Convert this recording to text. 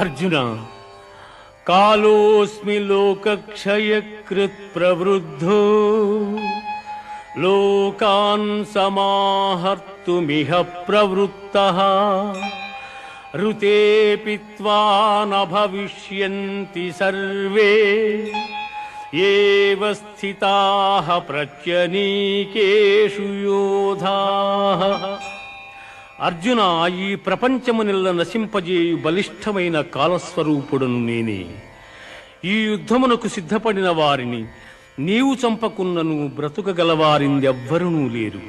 అర్జున, కాలోస్మి లోకక్షయకృత్ ప్రవృద్ధో లోకాన్ సమాహర్తుమిహ ప్రవృత్తః ఋతే పిత్వా న భవిష్యంతి సర్వే ఏవ స్థితాః ప్రత్యనీకేషు యోధాః. అర్జున, ఈ ప్రపంచమునిల్ల నశింపజేయు బలిష్టమైన కాలస్వరూపుడను నేనే. ఈ యుద్ధమునకు సిద్ధపడిన వారిని నీవు చంపకున్నను బ్రతుకగలవారిందెవ్వరునూ లేరు.